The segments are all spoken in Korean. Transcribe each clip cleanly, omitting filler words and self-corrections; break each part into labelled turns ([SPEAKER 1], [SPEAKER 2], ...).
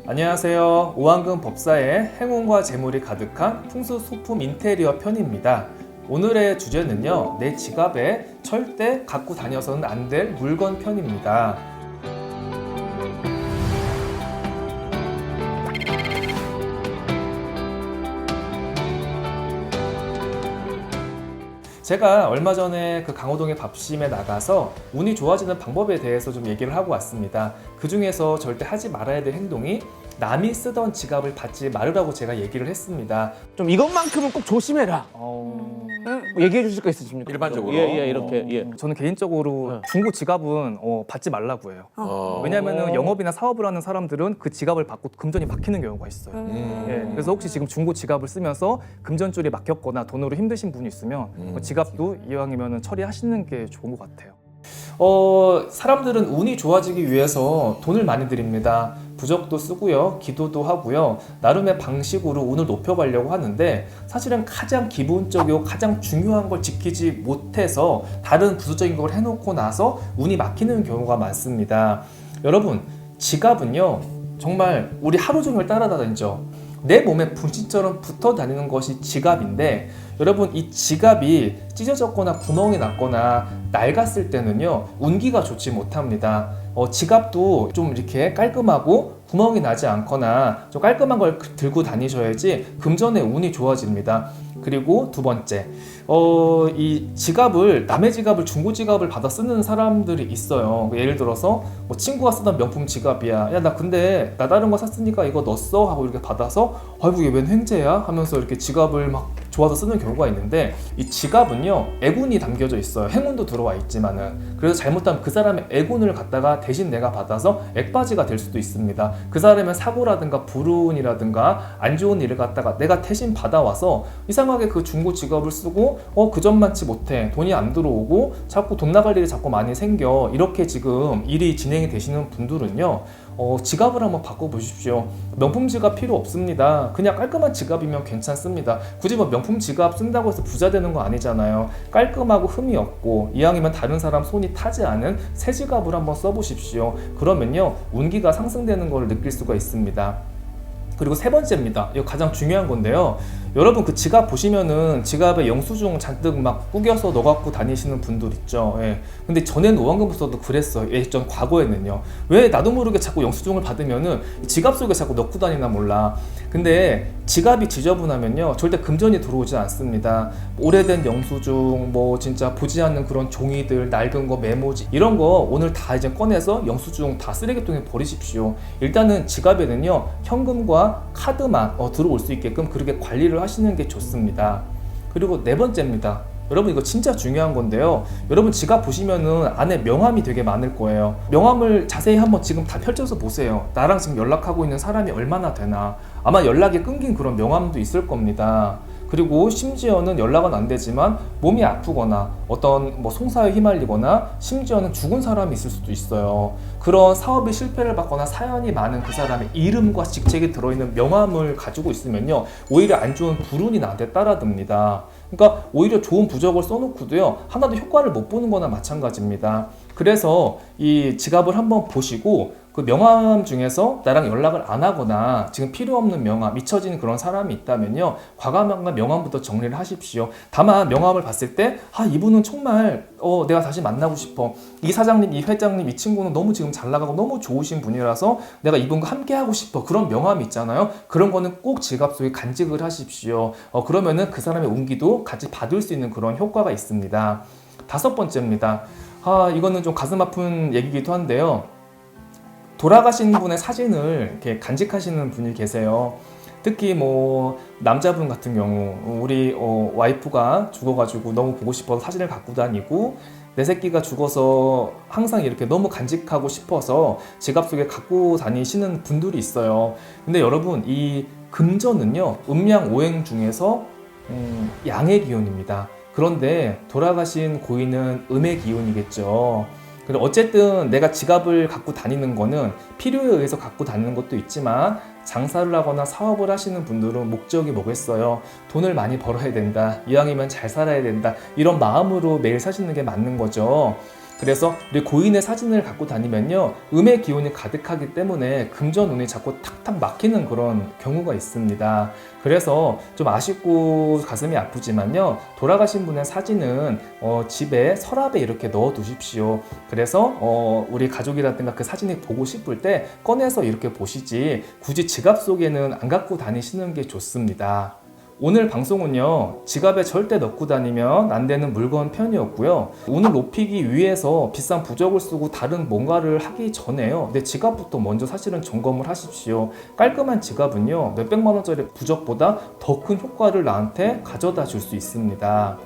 [SPEAKER 1] 안녕하세요. 오한금 법사의 행운과 재물이 가득한 풍수 소품 인테리어 편입니다. 오늘의 주제는요, 내 지갑에 절대 갖고 다녀서는 안 될 물건 편입니다. 제가 얼마 전에 그 강호동의 밥심에 나가서 운이 좋아지는 방법에 대해서 좀 얘기를 하고 왔습니다. 그 중에서 절대 하지 말아야 될 행동이 남이 쓰던 지갑을 받지 말으라고 제가 얘기를 했습니다.
[SPEAKER 2] 좀 이것만큼은 꼭 조심해라. 뭐 얘기해 주실 거 있으십니까?
[SPEAKER 3] 일반적으로?
[SPEAKER 2] 예, 이렇게. 예.
[SPEAKER 1] 저는 개인적으로 중고 지갑은 받지 말라고 해요.
[SPEAKER 3] 어.
[SPEAKER 1] 왜냐하면 영업이나 사업을 하는 사람들은 그 지갑을 받고 금전이 막히는 경우가 있어요. 예, 그래서 혹시 지금 중고 지갑을 쓰면서 금전줄이 막혔거나 돈으로 힘드신 분이 있으면 지갑도 이왕이면 처리하시는 게 좋은 것 같아요. 사람들은 운이 좋아지기 위해서 돈을 많이 들입니다. 부적도 쓰고요, 기도도 하고요, 나름의 방식으로 운을 높여가려고 하는데 사실은 가장 기본적이고 가장 중요한 걸 지키지 못해서 다른 부수적인 걸 해놓고 나서 운이 막히는 경우가 많습니다. 여러분, 지갑은요 정말 우리 하루 종일 따라다니죠. 내 몸에 분신처럼 붙어 다니는 것이 지갑인데, 여러분 이 지갑이 찢어졌거나 구멍이 났거나 낡았을 때는요 운기가 좋지 못합니다. 지갑도 좀 이렇게 깔끔하고 구멍이 나지 않거나 좀 깔끔한 걸 들고 다니셔야지 금전의 운이 좋아집니다. 그리고 두 번째, 이 지갑을, 남의 지갑을, 중고 지갑을 받아 쓰는 사람들이 있어요. 예를 들어서 뭐 친구가 쓰던 명품 지갑이야, 야 나 근데 나 다른 거 샀으니까 이거 너 써 하고 이렇게 받아서 아이고 얘 웬 횡재야 하면서 이렇게 지갑을 막 좋아서 쓰는 경우가 있는데, 이 지갑은요 애군이 담겨져 있어요. 행운도 들어와 있지만은. 그래서 잘못하면 그 사람의 애군을 갖다가 대신 내가 받아서 액바지가 될 수도 있습니다. 그 사람의 사고라든가 불운이라든가 안 좋은 일을 갖다가 내가 대신 받아와서 이상하게 그 중고 지갑을 쓰고 그전만치 못해, 돈이 안 들어오고 자꾸 돈 나갈 일이 자꾸 많이 생겨, 이렇게 지금 일이 진행이 되시는 분들은요 지갑을 한번 바꿔보십시오. 명품 지갑 필요 없습니다. 그냥 깔끔한 지갑이면 괜찮습니다. 굳이 뭐 명품 지갑 쓴다고 해서 부자 되는 거 아니잖아요. 깔끔하고 흠이 없고 이왕이면 다른 사람 손이 타지 않은 새 지갑을 한번 써보십시오. 그러면요 운기가 상승되는 걸 느낄 수가 있습니다. 그리고 세 번째입니다. 이거 가장 중요한 건데요, 여러분 그 지갑 보시면은 지갑에 영수증 잔뜩 막 구겨서 넣어갖고 다니시는 분들 있죠. 예. 근데 전에는 오한금부서도 그랬어요. 예전 과거에는요. 왜 나도 모르게 자꾸 영수증을 받으면은 지갑 속에 자꾸 넣고 다니나 몰라. 근데 지갑이 지저분하면요 절대 금전이 들어오지 않습니다. 오래된 영수증, 뭐 진짜 보지 않는 그런 종이들, 낡은 거, 메모지 이런 거 오늘 다 이제 꺼내서 영수증 다 쓰레기통에 버리십시오. 일단은 지갑에는요 현금과 카드만 들어올 수 있게끔 그렇게 관리를 하시는 게 좋습니다. 그리고 네 번째입니다. 여러분 이거 진짜 중요한 건데요, 여러분 지갑 보시면은 안에 명함이 되게 많을 거예요. 명함을 자세히 한번 지금 다 펼쳐서 보세요. 나랑 지금 연락하고 있는 사람이 얼마나 되나. 아마 연락이 끊긴 그런 명함도 있을 겁니다. 그리고 심지어는 연락은 안 되지만 몸이 아프거나 어떤 뭐 송사에 휘말리거나 심지어는 죽은 사람이 있을 수도 있어요. 그런 사업이 실패를 받거나 사연이 많은 그 사람의 이름과 직책이 들어있는 명함을 가지고 있으면요 오히려 안 좋은 불운이 나한테 따라듭니다. 그러니까 오히려 좋은 부적을 써놓고도요 하나도 효과를 못 보는 거나 마찬가지입니다. 그래서 이 지갑을 한번 보시고 그 명함 중에서 나랑 연락을 안 하거나 지금 필요 없는 명함, 잊혀진 그런 사람이 있다면요 과감한 명함부터 정리를 하십시오. 다만 명함을 봤을 때 이분은 정말 내가 다시 만나고 싶어, 이 사장님, 이 회장님, 이 친구는 너무 지금 잘 나가고 너무 좋으신 분이라서 내가 이분과 함께 하고 싶어, 그런 명함 있잖아요. 그런 거는 꼭 지갑 속에 간직을 하십시오. 그러면은 그 사람의 운기도 같이 받을 수 있는 그런 효과가 있습니다. 다섯 번째입니다. 이거는 좀 가슴 아픈 얘기이기도 한데요, 돌아가신 분의 사진을 이렇게 간직하시는 분이 계세요. 특히 뭐 남자분 같은 경우, 우리 와이프가 죽어가지고 너무 보고 싶어서 사진을 갖고 다니고, 내 새끼가 죽어서 항상 이렇게 너무 간직하고 싶어서 지갑 속에 갖고 다니시는 분들이 있어요. 근데 여러분 이 금전은요 음양오행 중에서 양의 기운입니다. 그런데 돌아가신 고인은 음의 기운이겠죠. 어쨌든 내가 지갑을 갖고 다니는 거는 필요에 의해서 갖고 다니는 것도 있지만, 장사를 하거나 사업을 하시는 분들은 목적이 뭐겠어요? 돈을 많이 벌어야 된다, 이왕이면 잘 살아야 된다, 이런 마음으로 매일 사시는 게 맞는 거죠. 그래서 우리 고인의 사진을 갖고 다니면요, 음의 기운이 가득하기 때문에 금전운이 자꾸 탁탁 막히는 그런 경우가 있습니다. 그래서 좀 아쉽고 가슴이 아프지만요, 돌아가신 분의 사진은 집에 서랍에 이렇게 넣어 두십시오. 그래서 우리 가족이라든가 그 사진이 보고 싶을 때 꺼내서 이렇게 보시지, 굳이 지갑 속에는 안 갖고 다니시는 게 좋습니다. 오늘 방송은요, 지갑에 절대 넣고 다니면 안 되는 물건 편이었고요. 운을 높이기 위해서 비싼 부적을 쓰고 다른 뭔가를 하기 전에요, 내 지갑부터 먼저 사실은 점검을 하십시오. 깔끔한 지갑은요, 몇백만 원짜리 부적보다 더 큰 효과를 나한테 가져다 줄 수 있습니다.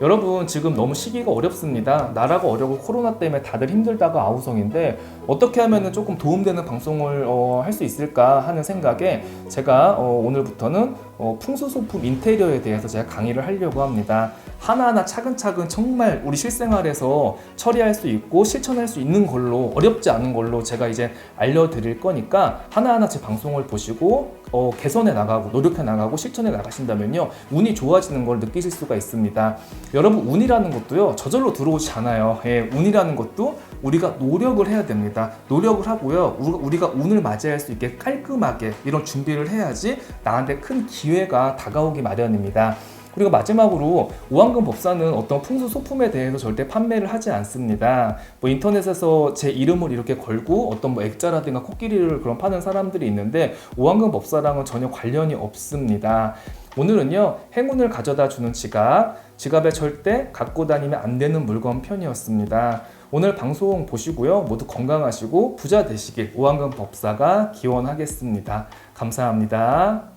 [SPEAKER 1] 여러분, 지금 너무 시기가 어렵습니다. 나라가 어렵고 코로나 때문에 다들 힘들다가 아우성인데 어떻게 하면 조금 도움되는 방송을 할 수 있을까 하는 생각에 제가 오늘부터는 풍수소품 인테리어에 대해서 제가 강의를 하려고 합니다. 하나하나 차근차근 정말 우리 실생활에서 처리할 수 있고 실천할 수 있는 걸로, 어렵지 않은 걸로 제가 이제 알려드릴 거니까 하나하나 제 방송을 보시고 개선해 나가고 노력해 나가고 실천해 나가신다면요, 운이 좋아지는 걸 느끼실 수가 있습니다. 여러분, 운이라는 것도요, 저절로 들어오지 않아요. 예, 운이라는 것도 우리가 노력을 해야 됩니다. 노력을 하고요, 우리가 운을 맞이할 수 있게 깔끔하게 이런 준비를 해야지 나한테 큰 기회가 다가오기 마련입니다. 그리고 마지막으로 오한금 법사는 어떤 풍수 소품에 대해서 절대 판매를 하지 않습니다. 뭐 인터넷에서 제 이름을 이렇게 걸고 어떤 뭐 액자라든가 코끼리를 그런 파는 사람들이 있는데 오한금 법사랑은 전혀 관련이 없습니다. 오늘은요, 행운을 가져다 주는 지갑에 절대 갖고 다니면 안 되는 물건 편이었습니다. 오늘 방송 보시고요, 모두 건강하시고 부자 되시길 오한금 법사가 기원하겠습니다. 감사합니다.